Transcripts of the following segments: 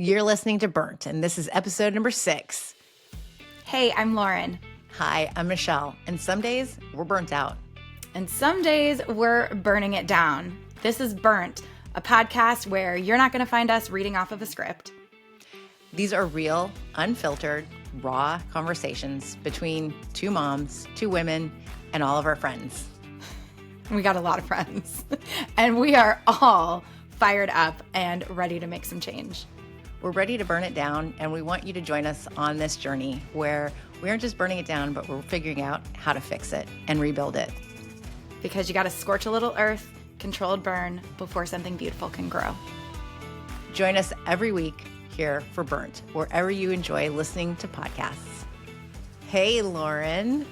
You're listening to Burnt, and this is episode number 6. Hey, I'm Lauren. Hi, I'm Michelle, and some days we're burnt out. And some days we're burning it down. This is Burnt, a podcast where you're not going to find us reading off of a script. These are real, unfiltered, raw conversations between two moms, two women, and all of our friends. We got a lot of friends, and we are all fired up and ready to make some change. We're ready to burn it down, and we want you to join us on this journey where we aren't just burning it down, but we're figuring out how to fix it and rebuild it. Because you got to scorch a little earth, controlled burn, before something beautiful can grow. Join us every week here for Burnt, wherever you enjoy listening to podcasts. Hey, Lauren.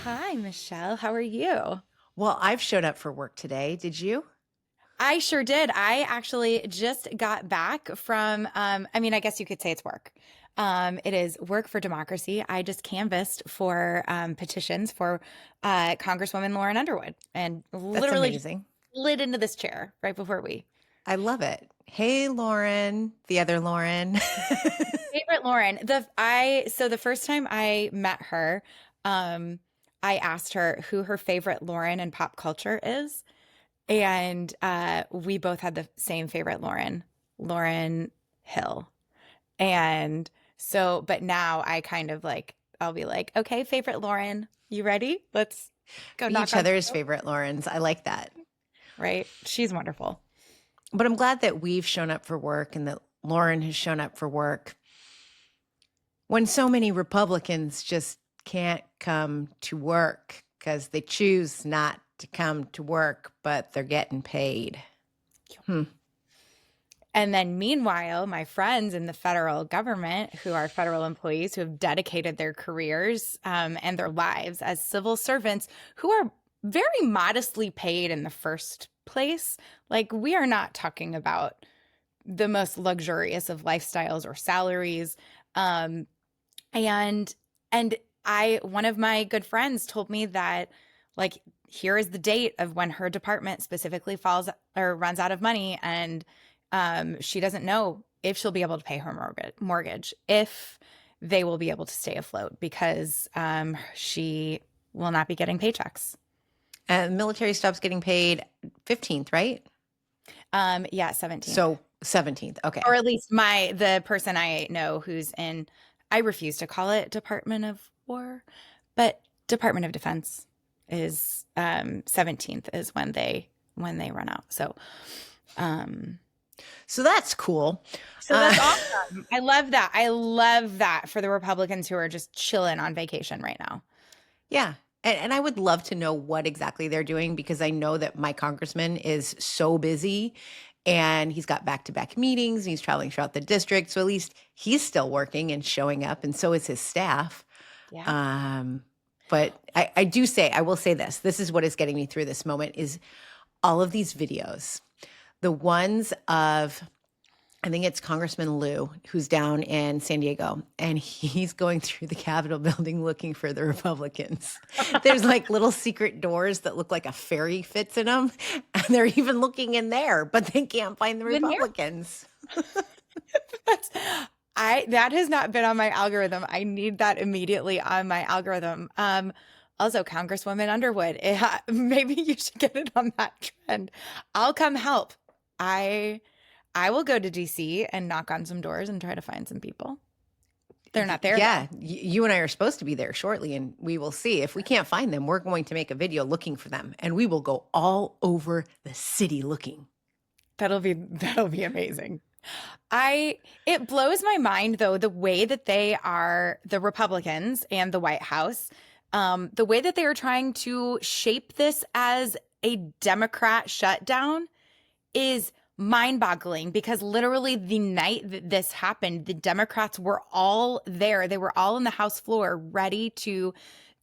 Hi, Michelle. How are you? Well, I've showed up for work today. Did you? I sure did. I actually just got back from, I guess you could say it's work. It is work for democracy. I just canvassed for petitions for Congresswoman Lauren Underwood and literally slid into this chair right before we. I love it. Hey, Lauren, the other Lauren. Favorite Lauren. So the first time I met her, I asked her who her favorite Lauren in pop culture is. And we both had the same favorite Lauren Hill. And so, but now I kind of I'll be like, okay, favorite Lauren, you ready? Let's go knock each other's favorite Laurens. I like that. Right? She's wonderful. But I'm glad that we've shown up for work and that Lauren has shown up for work when so many Republicans just can't come to work because they choose not to come to work, but they're getting paid. And then meanwhile, my friends in the federal government who are federal employees who have dedicated their careers and their lives as civil servants who are very modestly paid in the first place. Like, we are not talking about the most luxurious of lifestyles or salaries. And one of my good friends told me that, here is the date of when her department specifically falls or runs out of money, and she doesn't know if she'll be able to pay her mortgage, if they will be able to stay afloat, because she will not be getting paychecks. And military stops getting paid 15th, right? Yeah, 17th. So 17th, okay. Or at least the person I know who's in, I refuse to call it Department of War, but Department of Defense is 17th is when they run out. So that's cool. So that's awesome. I love that. I love that for the Republicans who are just chilling on vacation right now. Yeah. And I would love to know what exactly they're doing, because I know that my congressman is so busy and he's got back-to-back meetings and he's traveling throughout the district. So at least he's still working and showing up, and so is his staff. Yeah. But I will say this is what is getting me through this moment, is all of these videos. The ones of, I think it's Congressman Lou, who's down in San Diego, and he's going through the Capitol building looking for the Republicans. There's little secret doors that look like a fairy fits in them, and they're even looking in there, but they can't find the Republicans. That has not been on my algorithm. I need that immediately on my algorithm. Also, Congresswoman Underwood, maybe you should get it on that trend. I'll come help. I will go to DC and knock on some doors and try to find some people. They're not there. Yeah, you and I are supposed to be there shortly, and we will see. If we can't find them, we're going to make a video looking for them, and we will go all over the city looking. That'll be amazing. It blows my mind, though, the way that the Republicans and the White House, the way that they are trying to shape this as a Democrat shutdown is mind-boggling, because literally the night that this happened, the Democrats were all there. They were all on the House floor ready to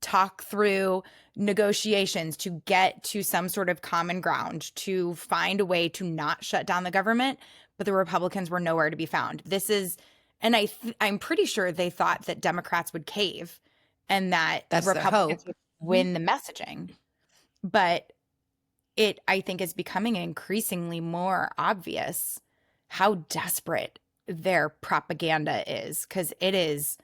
talk through negotiations, to get to some sort of common ground, to find a way to not shut down the government. But the Republicans were nowhere to be found. I'm pretty sure they thought that Democrats would cave and that Republicans would win the messaging. But I think is becoming increasingly more obvious how desperate their propaganda is, because it is.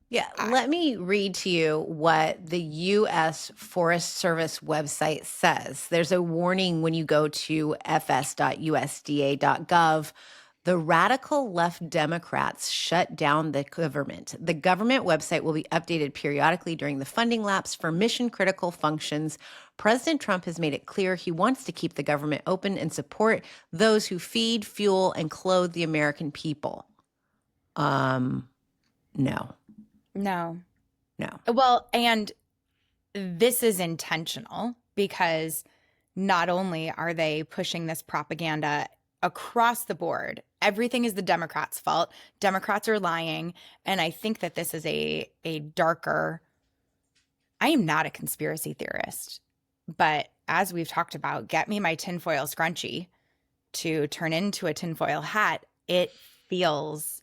Yeah, let me read to you what the U.S. Forest Service website says. There's a warning when you go to fs.usda.gov. The radical left Democrats shut down the government. The government website will be updated periodically during the funding lapse for mission critical functions. President Trump has made it clear he wants to keep the government open and support those who feed, fuel, and clothe the American people. No. No. No. Well, and this is intentional because not only are they pushing this propaganda across the board, everything is the Democrats' fault. Democrats are lying. And I think that this is a darker. I am not a conspiracy theorist, but as we've talked about, get me my tinfoil scrunchie to turn into a tinfoil hat. It feels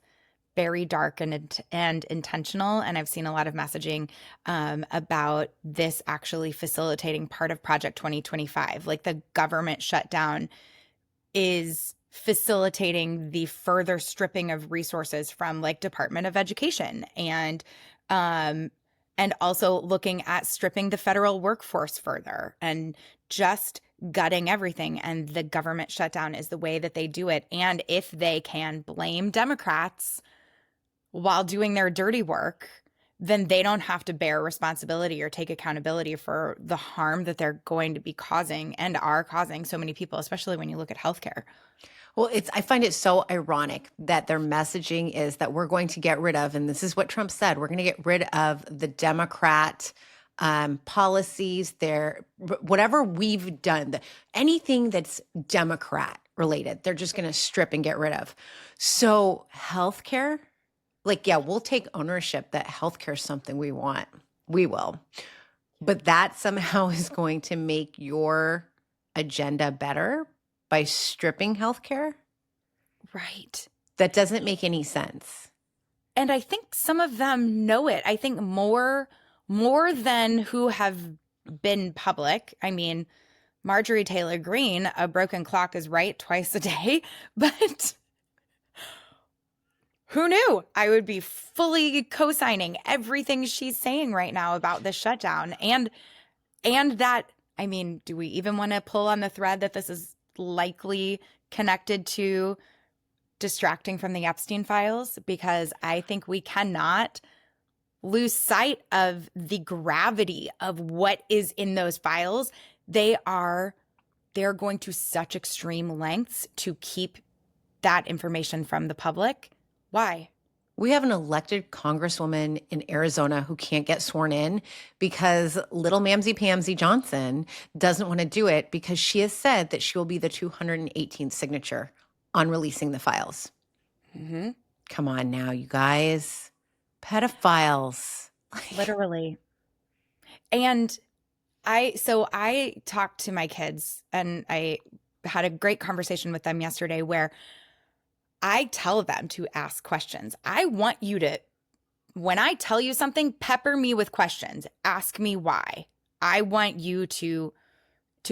very dark and intentional. And I've seen a lot of messaging about this actually facilitating part of Project 2025. Like the government shutdown is facilitating the further stripping of resources from like Department of Education and also looking at stripping the federal workforce further and just gutting everything. And the government shutdown is the way that they do it. And if they can blame Democrats while doing their dirty work, then they don't have to bear responsibility or take accountability for the harm that they're going to be causing and are causing so many people, especially when you look at healthcare. Well, I find it so ironic that their messaging is that we're going to get rid of, and this is what Trump said, we're going to get rid of the Democrat policies, whatever we've done, anything that's Democrat related, they're just going to strip and get rid of. So healthcare, like, yeah, we'll take ownership that healthcare is something we want. We will. But that somehow is going to make your agenda better by stripping healthcare? Right. That doesn't make any sense. And I think some of them know it. I think more than who have been public. I mean, Marjorie Taylor Greene, a broken clock is right twice a day, but who knew I would be fully co-signing everything she's saying right now about this shutdown and that, I mean, do we even want to pull on the thread that this is likely connected to distracting from the Epstein files? Because I think we cannot lose sight of the gravity of what is in those files. They're going to such extreme lengths to keep that information from the public. Why? We have an elected congresswoman in Arizona who can't get sworn in because little Mamsie Pamsie Johnson doesn't want to do it because she has said that she will be the 218th signature on releasing the files. Mm-hmm. Come on now, you guys. Pedophiles. Literally. And I talked to my kids and I had a great conversation with them yesterday where I tell them to ask questions. I want you to, when I tell you something, pepper me with questions. Ask me why. I want you to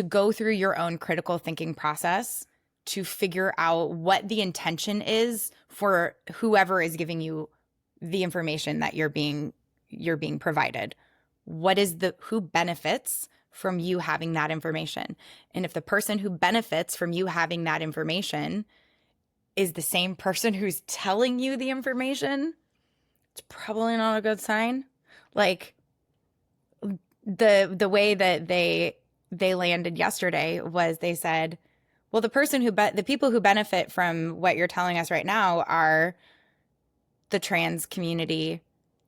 go through your own critical thinking process to figure out what the intention is for whoever is giving you the information that you're being provided. Who benefits from you having that information? And if the person who benefits from you having that information is the same person who's telling you the information, it's probably not a good sign. Like the way that they landed yesterday was they said, well, the people who benefit from what you're telling us right now are the trans community,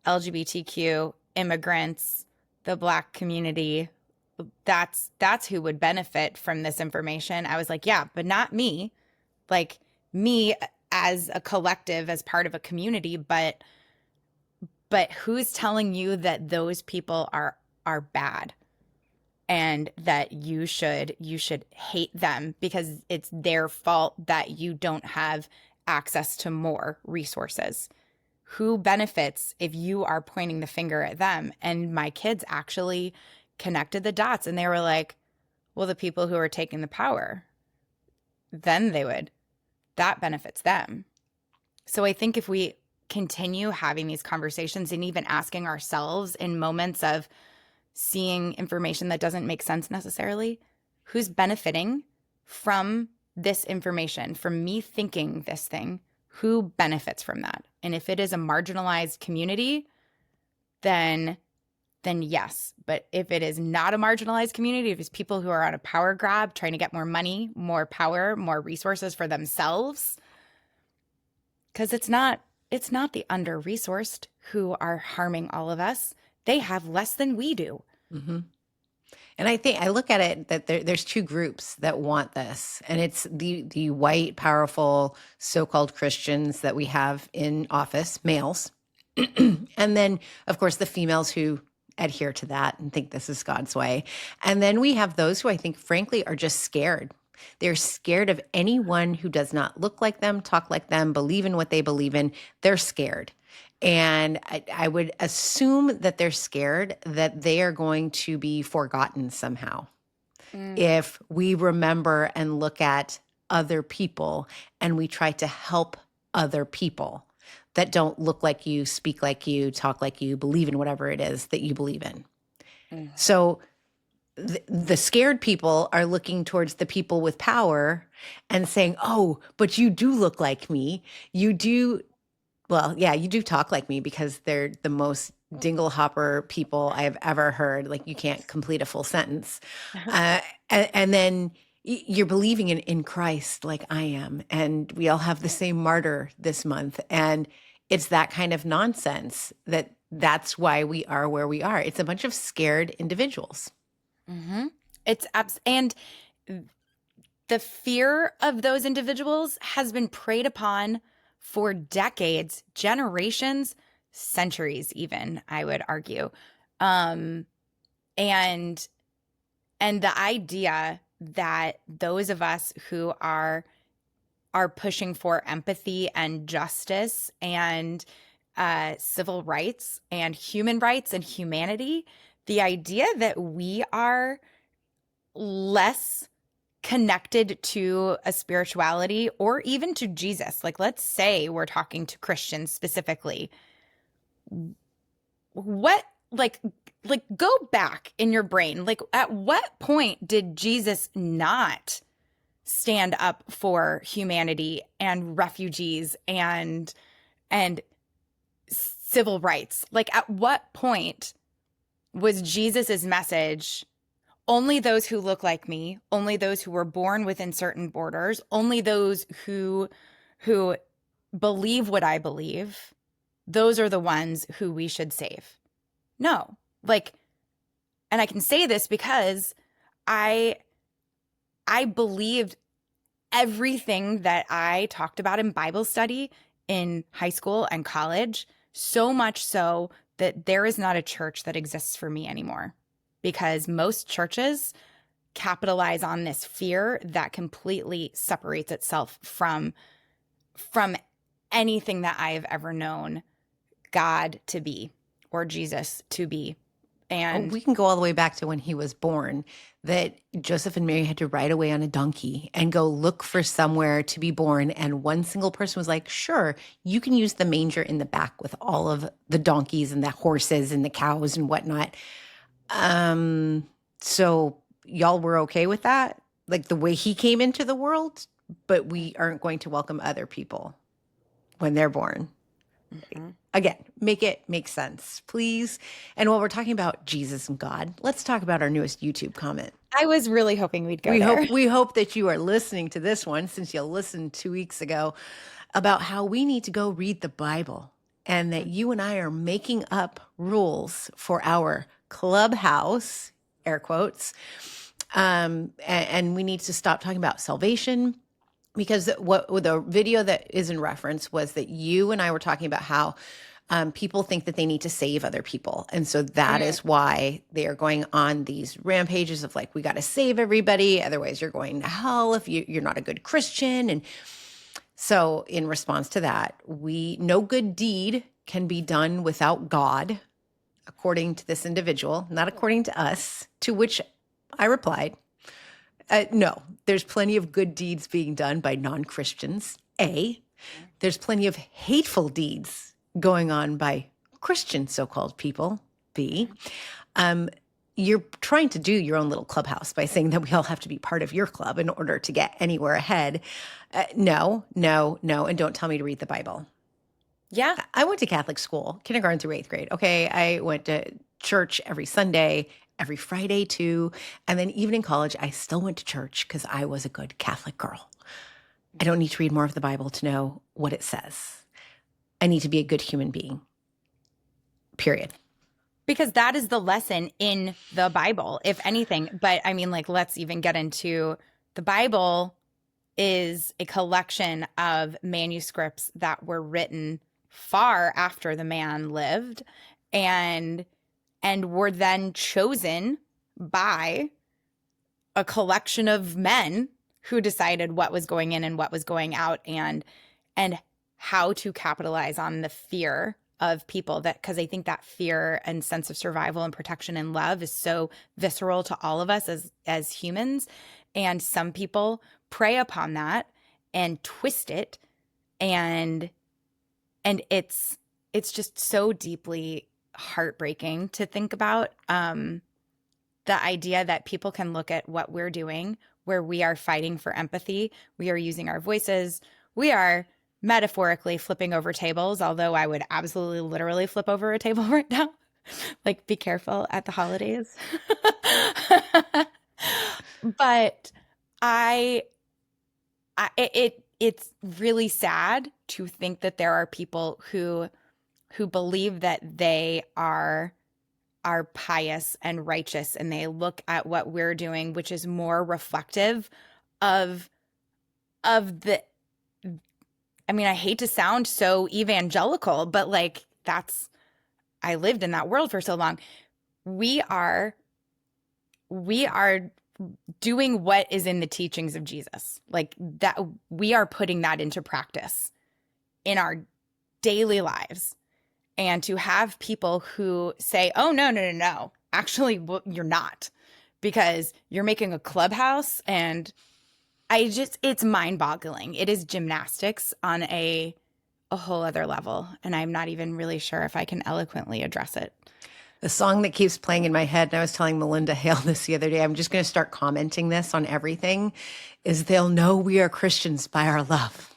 LGBTQ, immigrants, the Black community. That's who would benefit from this information. I was like, yeah, but not me. Like me as a collective, as part of a community, but who's telling you that those people are bad and that you should hate them because it's their fault that you don't have access to more resources? Who benefits if you are pointing the finger at them? And my kids actually connected the dots and they were like, well, the people who are taking the power, then that benefits them. So I think if we continue having these conversations and even asking ourselves in moments of seeing information that doesn't make sense necessarily, who's benefiting from this information, from me thinking this thing, who benefits from that? And if it is a marginalized community, then yes. But if it is not a marginalized community, if it's people who are on a power grab, trying to get more money, more power, more resources for themselves, because it's not the under-resourced who are harming all of us. They have less than we do. Mm-hmm. And I think I look at it that there's two groups that want this, and it's the white, powerful, so-called Christians that we have in office, males, and then of course the females who adhere to that and think this is God's way, and then we have those who I think, frankly, are just scared. They're scared of anyone who does not look like them, talk like them, believe in what they believe in. They're scared. And I would assume that they're scared that they are going to be forgotten somehow. If we remember and look at other people and we try to help other people that don't look like you, speak like you, talk like you, believe in whatever it is that you believe in. So the scared people are looking towards the people with power and saying, oh, but you do look like me. You do. Well, yeah, you do talk like me because they're the most dingle hopper people I have ever heard. Like you can't complete a full sentence. And then you're believing in Christ like I am. And we all have the same martyr this month. And it's that kind of nonsense that's why we are where we are. It's a bunch of scared individuals. Mm-hmm. And the fear of those individuals has been preyed upon for decades, generations, centuries, even, I would argue. And the idea that those of us who are pushing for empathy and justice and civil rights and human rights and humanity, the idea that we are less connected to a spirituality or even to Jesus. Like, let's say we're talking to Christians specifically. What, like go back in your brain. Like, at what point did Jesus not stand up for humanity and refugees and civil rights? Like, at what point was Jesus's message only those who look like me, only those who were born within certain borders, only those who believe what I believe, those are the ones who we should save? No. Like, and I can say this because I believed everything that I talked about in Bible study in high school and college, so much so that there is not a church that exists for me anymore. Because most churches capitalize on this fear that completely separates itself from anything that I have ever known God to be or Jesus to be. And we can go all the way back to when he was born, that Joseph and Mary had to ride away on a donkey and go look for somewhere to be born. And one single person was like, sure, you can use the manger in the back with all of the donkeys and the horses and the cows and whatnot. So y'all were okay with that? Like the way he came into the world, but we aren't going to welcome other people when they're born. Mm-hmm. Again, make it make sense, please. And while we're talking about Jesus and God, let's talk about our newest YouTube comment. I was really hoping we'd go there. We hope that you are listening to this one, since you listened 2 weeks ago, about how we need to go read the Bible and that you and I are making up rules for our clubhouse, air quotes, and we need to stop talking about salvation, because what the video that is in reference was that you and I were talking about how people think that they need to save other people. And so that is why they are going on these rampages of like, we got to save everybody. Otherwise you're going to hell if you're not a good Christian. And so in response to that, no good deed can be done without God, according to this individual, not according to us, to which I replied, no, there's plenty of good deeds being done by non-Christians, A. There's plenty of hateful deeds going on by Christian so-called people, B. You're trying to do your own little clubhouse by saying that we all have to be part of your club in order to get anywhere ahead. No, no, no. And don't tell me to read the Bible. Yeah. I went to Catholic school, kindergarten through 8th grade. Okay. I went to church every Sunday, every Friday too. And then even in college, I still went to church because I was a good Catholic girl. I don't need to read more of the Bible to know what it says. I need to be a good human being. Period. Because that is the lesson in the Bible, if anything. But I mean, like, let's even get into the Bible is a collection of manuscripts that were written far after the man lived and were then chosen by a collection of men who decided what was going in and what was going out and how to capitalize on the fear of people, that because I think that fear and sense of survival and protection and love is so visceral to all of us as humans. And some people prey upon that and twist it, and it's just so deeply heartbreaking to think about. The idea that people can look at what we're doing, where we are fighting for empathy, we are using our voices, we are metaphorically flipping over tables, although I would absolutely literally flip over a table right now. Like, be careful at the holidays. But it's really sad to think that there are people who believe that they are pious and righteous, and they look at what we're doing, which is more reflective of the, I mean, I hate to sound so evangelical, but like, I lived in that world for so long. We are doing what is in the teachings of Jesus. Like that, we are putting that into practice in our daily lives. And to have people who say, oh, no, actually, you're not, because you're making a clubhouse. And it's mind boggling. It is gymnastics on a whole other level. And I'm not even really sure if I can eloquently address it. The song that keeps playing in my head, and I was telling Melinda Hale this the other day, I'm just going to start commenting this on everything, is they'll know we are Christians by our love,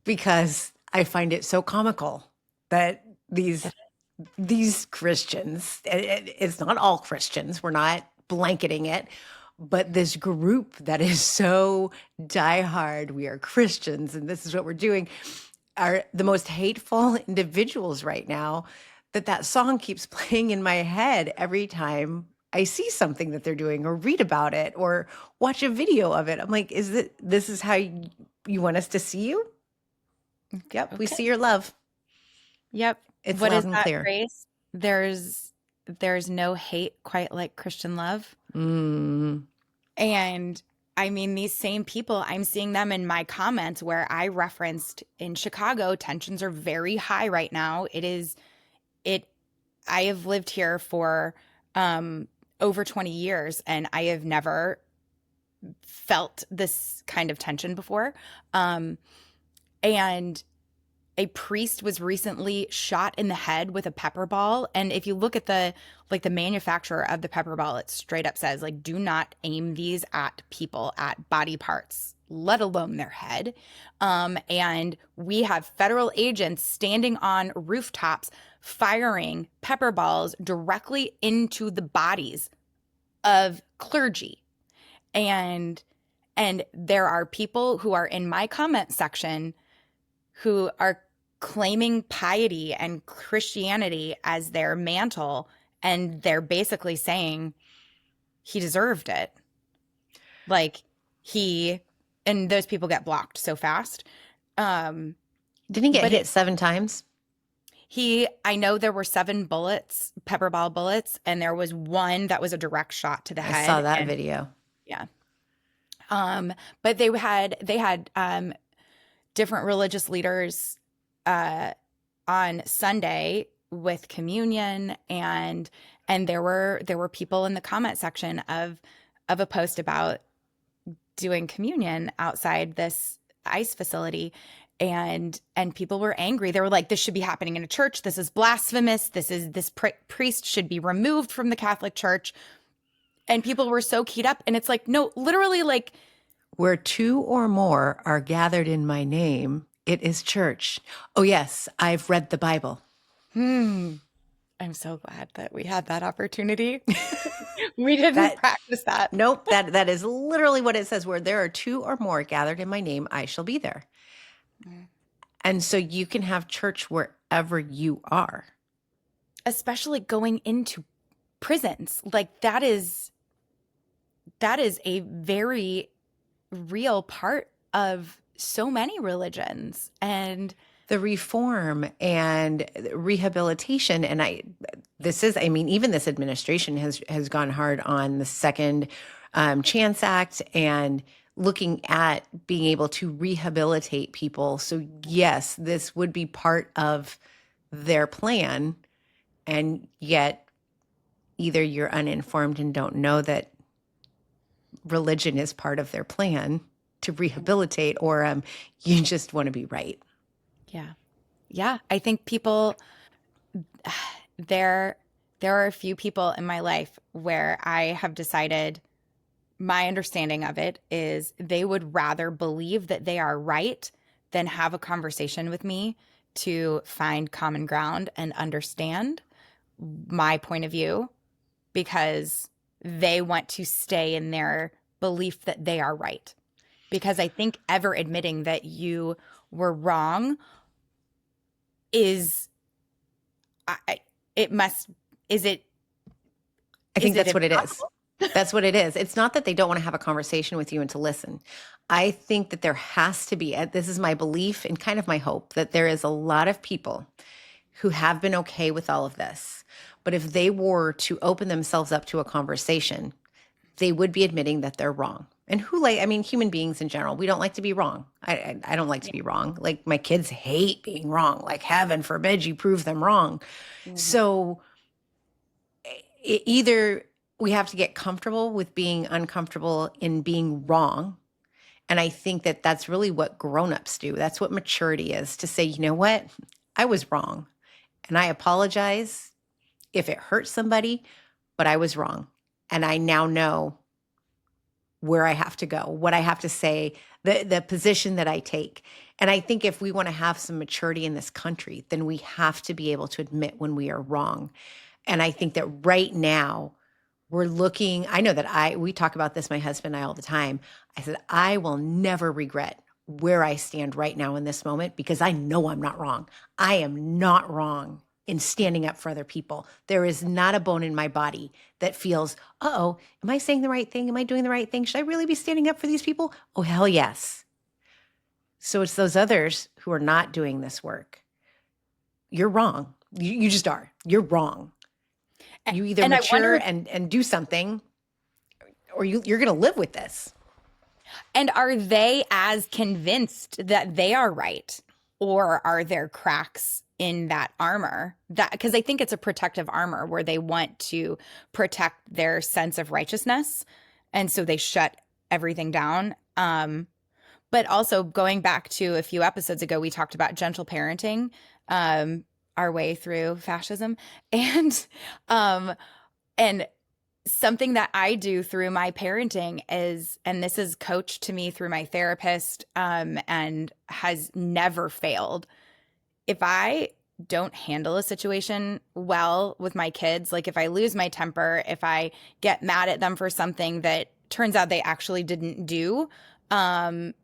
because I find it so comical that these Christians, it's not all Christians, we're not blanketing it, but this group that is so diehard, we are Christians and this is what we're doing, are the most hateful individuals right now. That song keeps playing in my head every time I see something that they're doing or read about it or watch a video of it. I'm like, this is how you want us to see you? Yep. Okay. We see your love. Yep. It's what loud is and that clear. Phrase? There's no hate quite like Christian love. Mm. And I mean, these same people, I'm seeing them in my comments where I referenced in Chicago, tensions are very high right now. I have lived here for over 20 years, and I have never felt this kind of tension before. And a priest was recently shot in the head with a pepper ball. And if you look at the manufacturer of the pepper ball, it straight up says, like, do not aim these at people, at body parts, let alone their head. And we have federal agents standing on rooftops firing pepper balls directly into the bodies of clergy. And there are people who are in my comment section who are claiming piety and Christianity as their mantle, and they're basically saying he deserved it. Like, and those people get blocked so fast. Didn't he get hit 7 times? I know there were 7 bullets, pepper ball bullets, and there was one that was a direct shot to the head. I saw that video. Yeah. But they had different religious leaders on Sunday with communion, and there were people in the comment section of a post about doing communion outside this ICE facility, and people were angry. They were like, this should be happening in a church. This is blasphemous. This priest should be removed from the Catholic Church. And people were so keyed up. And it's like, no, literally, like, where two or more are gathered in my name, it is church. Oh, yes, I've read the Bible. I'm so glad that we had that opportunity. We didn't practice that. Nope, that is literally what it says. Where there are two or more gathered in my name, I shall be there. And so you can have church wherever you are. Especially going into prisons. Like that is a very real part of so many religions. And the reform and rehabilitation. And even this administration has gone hard on the Second Chance Act and looking at being able to rehabilitate people. So yes, this would be part of their plan. And yet either you're uninformed and don't know that religion is part of their plan to rehabilitate, or you just want to be right. Yeah. Yeah. I think people, there are a few people in my life where I have decided my understanding of it is they would rather believe that they are right than have a conversation with me to find common ground and understand my point of view, because they want to stay in their belief that they are right. Because I think ever admitting that you were wrong is that's what it is. That's what it is. It's not that they don't want to have a conversation with you and to listen. I think that there has to be, this is my belief and kind of my hope, that there is a lot of people who have been okay with all of this. But if they were to open themselves up to a conversation, they would be admitting that they're wrong. And human beings in general, we don't like to be wrong. I don't like to be wrong. Like my kids hate being wrong. Like heaven forbid you prove them wrong. Mm-hmm. So either we have to get comfortable with being uncomfortable in being wrong. And I think that that's really what grownups do. That's what maturity is, to say, you know what? I was wrong. And I apologize if it hurt somebody, but I was wrong. And I now know where I have to go, what I have to say, the position that I take. And I think if we want to have some maturity in this country, then we have to be able to admit when we are wrong. And I think that right now we're looking, I know that we talk about this, my husband and I, all the time. I said, I will never regret where I stand right now in this moment, because I know I'm not wrong. I am not wrong in standing up for other people. There is not a bone in my body that feels, uh-oh, am I saying the right thing? Am I doing the right thing? Should I really be standing up for these people? Oh, hell yes. So it's those others who are not doing this work. You're wrong. You just are. You're wrong. You either mature and do something, or you're going to live with this. And are they as convinced that they are right? Or are there cracks in that armor? Because I think it's a protective armor where they want to protect their sense of righteousness. And so they shut everything down. But also going back to a few episodes ago, we talked about gentle parenting, our way through fascism. And something that I do through my parenting is, and this is coached to me through my therapist, and has never failed. If I don't handle a situation well with my kids, like if I lose my temper, if I get mad at them for something that turns out they actually didn't do, and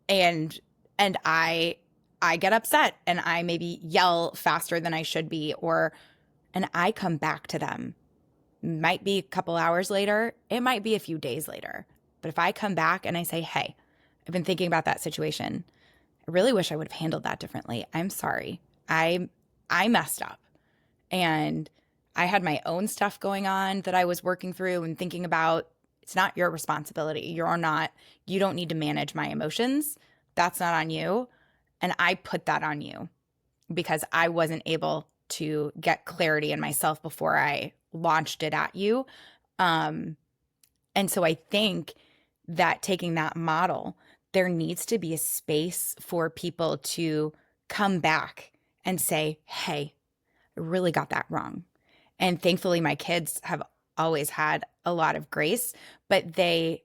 I get upset and I maybe yell faster than I should be, and I come back to them. Might be a couple hours later, it might be a few days later. But if I come back and I say, hey, I've been thinking about that situation. I really wish I would have handled that differently. I'm sorry. I messed up. And I had my own stuff going on that I was working through and thinking about. It's not your responsibility. You don't need to manage my emotions. That's not on you. And I put that on you because I wasn't able to get clarity in myself before I launched it at you. And so I think that taking that model there needs to be a space for people to come back and say, hey, I really got that wrong. And thankfully, my kids have always had a lot of grace, but it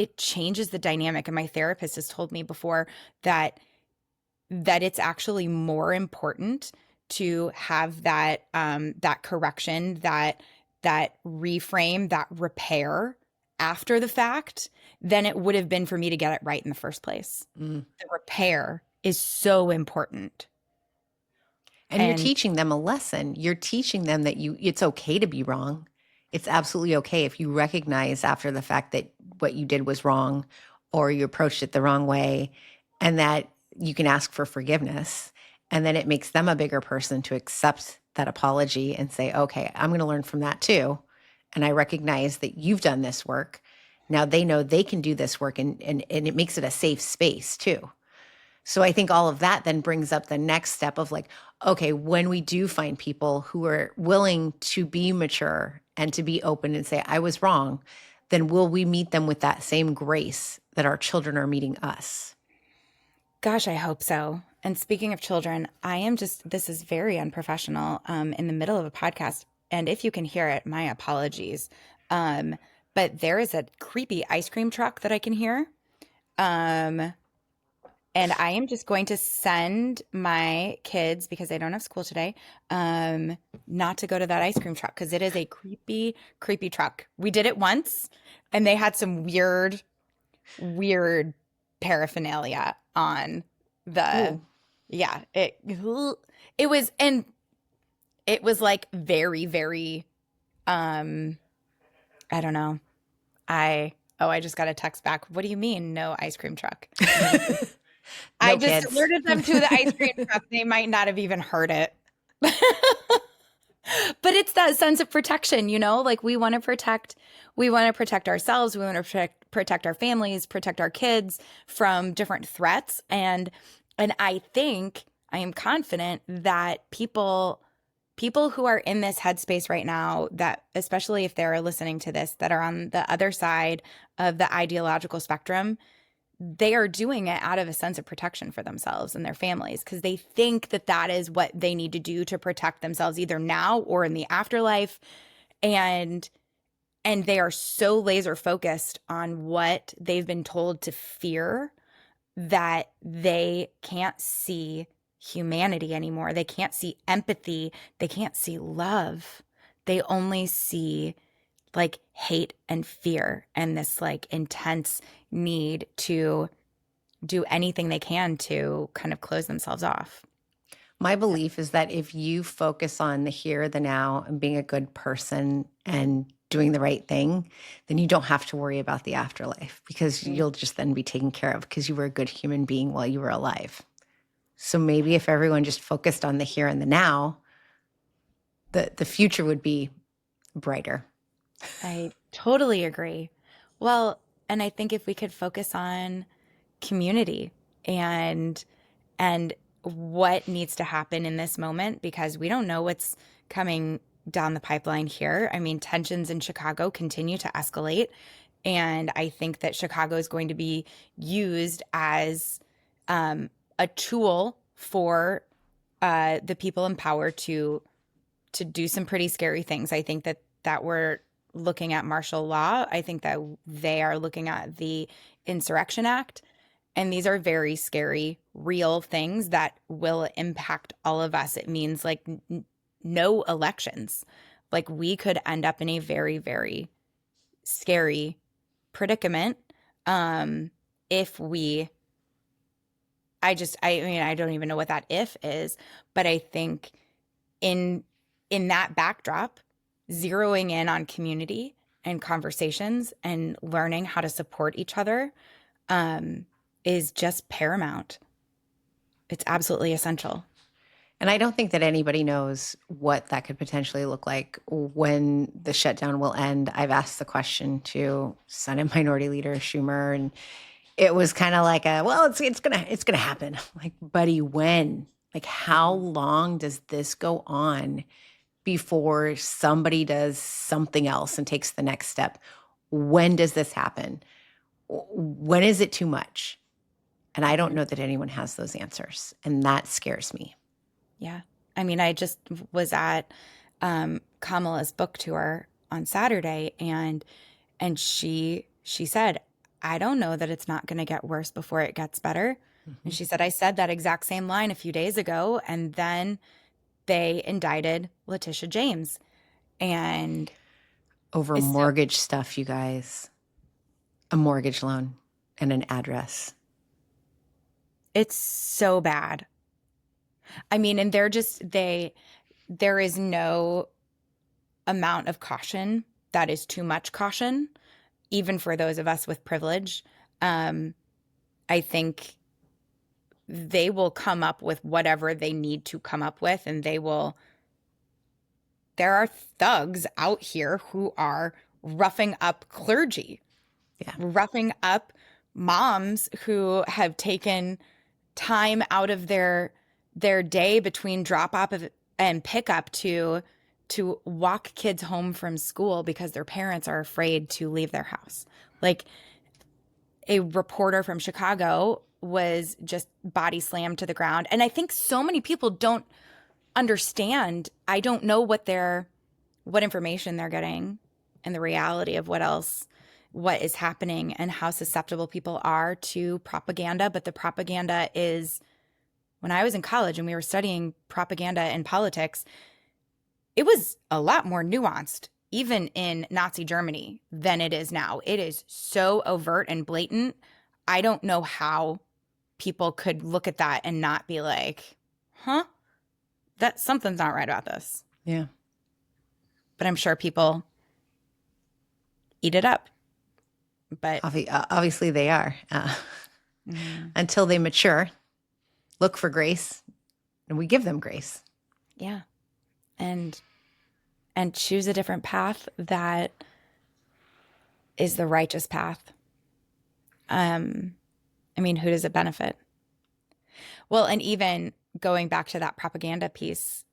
it changes the dynamic. And my therapist has told me before that it's actually more important to have that that correction, that reframe, that repair after the fact than it would have been for me to get it right in the first place. Mm. The repair is so important. And you're teaching them a lesson. You're teaching them that it's okay to be wrong. It's absolutely okay if you recognize after the fact that what you did was wrong or you approached it the wrong way, and that you can ask for forgiveness. And then it makes them a bigger person to accept that apology and say, okay, I'm going to learn from that too. And I recognize that you've done this work. Now they know they can do this work, and it makes it a safe space too. So I think all of that then brings up the next step of like, okay, when we do find people who are willing to be mature and to be open and say, I was wrong, then will we meet them with that same grace that our children are meeting us? Gosh, I hope so. And speaking of children, this is very unprofessional in the middle of a podcast. And if you can hear it, my apologies. But there is a creepy ice cream truck that I can hear. And I am just going to send my kids, because they don't have school today, not to go to that ice cream truck because it is a creepy, creepy truck. We did it once and they had some weird, weird paraphernalia on the, Ooh. yeah, it was like very, very, I don't know. I just got a text back. What do you mean no ice cream truck? I just alerted them to the ice cream truck. They might not have even heard it. But it's that sense of protection, like we want to protect ourselves. We want to protect our families, protect our kids from different threats. And I am confident that people who are in this headspace right now, that especially if they're listening to this, that are on the other side of the ideological spectrum, they are doing it out of a sense of protection for themselves and their families because they think that that is what they need to do to protect themselves either now or in the afterlife. And they are so laser focused on what they've been told to fear that they can't see humanity anymore. They can't see empathy. They can't see love. They only see like hate and fear and this like intense need to do anything they can to kind of close themselves off. My belief is that if you focus on the here, the now, and being a good person and doing the right thing, then you don't have to worry about the afterlife because you'll just then be taken care of because you were a good human being while you were alive. So maybe if everyone just focused on the here and the now, the future would be brighter. I totally agree. Well, and I think if we could focus on community and what needs to happen in this moment, because we don't know what's coming down the pipeline here. I mean, tensions in Chicago continue to escalate. And I think that Chicago is going to be used as a tool for the people in power to do some pretty scary things. I think that we're looking at martial law. I think that they are looking at the Insurrection Act. And these are very scary, real things that will impact all of us. It means like no elections. Like we could end up in a very, very scary predicament if we I mean, I don't even know what that if is, but I think in that backdrop, zeroing in on community and conversations and learning how to support each other is just paramount. It's absolutely essential. And I don't think that anybody knows what that could potentially look like when the shutdown will end. I've asked the question to Senate Minority Leader Schumer, and it was kind of like it's gonna happen. Like, buddy, when? Like, how long does this go on before somebody does something else and takes the next step? When does this happen? When is it too much? And I don't know that anyone has those answers. And that scares me. Yeah. I mean, I just was at Kamala's book tour on Saturday, and she said, I don't know that it's not going to get worse before it gets better. And she said, I said that exact same line a few days ago, and then they indicted Letitia James. And Over it's mortgage stuff, you guys. A mortgage loan and an address. it's so bad. I mean, and there is no amount of caution that is too much caution, even for those of us with privilege. I think they will come up with whatever they need to come up with, and there are thugs out here who are roughing up clergy, roughing up moms who have taken time out of their day between drop off and pickup to walk kids home from school because their parents are afraid to leave their house. Like, a reporter from Chicago was just body slammed to the ground. And I think so many people don't understand. I don't know what information they're getting and the reality of what is happening and how susceptible people are to propaganda. But the propaganda is, when I was in college and we were studying propaganda and politics, it was a lot more nuanced, even in Nazi Germany, than it is now. It is so overt and blatant. I don't know how people could look at that and not be like, huh? That something's not right about this. Yeah. But I'm sure people eat it up. But obviously they are. Until they mature, look for grace, and we give them grace. Yeah. And choose a different path that is the righteous path. I mean, who does it benefit? Well, and even going back to that propaganda piece,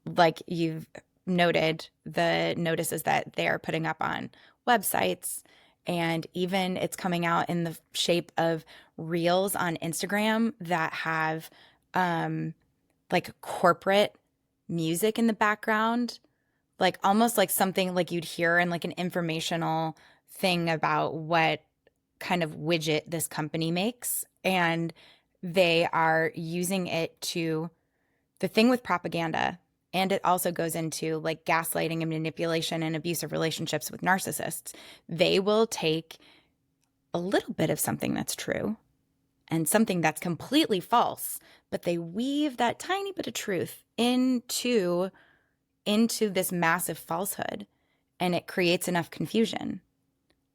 like you've noted, the notices that they are putting up on websites, and even it's coming out in the shape of reels on Instagram that have like corporate music in the background, like almost like something like you'd hear in like an informational thing about what kind of widget this company makes. And they are using it to, the thing with propaganda, and it also goes into like gaslighting and manipulation and abusive relationships with narcissists. They will take a little bit of something that's true and something that's completely false, but they weave that tiny bit of truth into this massive falsehood, and it creates enough confusion.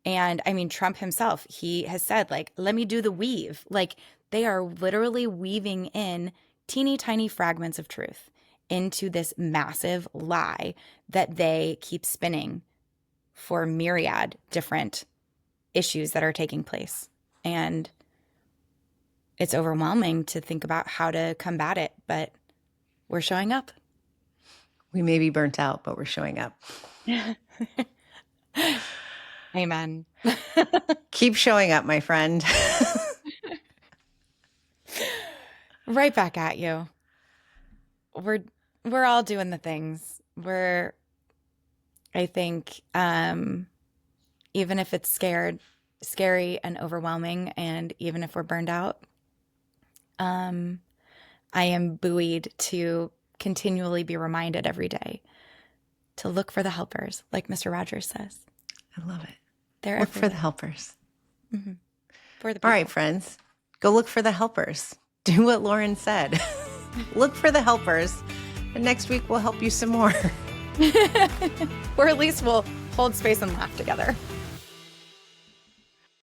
And I mean, Trump himself, he has said, like, let me do the weave. Like, they are literally weaving in teeny tiny fragments of truth into this massive lie that they keep spinning for myriad different issues that are taking place. And it's overwhelming to think about how to combat it, but we're showing up. We may be burnt out, but we're showing up. Amen. Keep showing up, my friend. Right back at you. We're all doing the things. I think, even if it's scary and overwhelming, and even if we're burned out, I am buoyed to continually be reminded every day to look for the helpers, like Mr. Rogers says. I love it. They're look everywhere. for the helpers. Mm-hmm. For the people. All right, friends, go look for the helpers. Do what Lauren said. Look for the helpers, and next week we'll help you some more. Or at least we'll hold space and laugh together.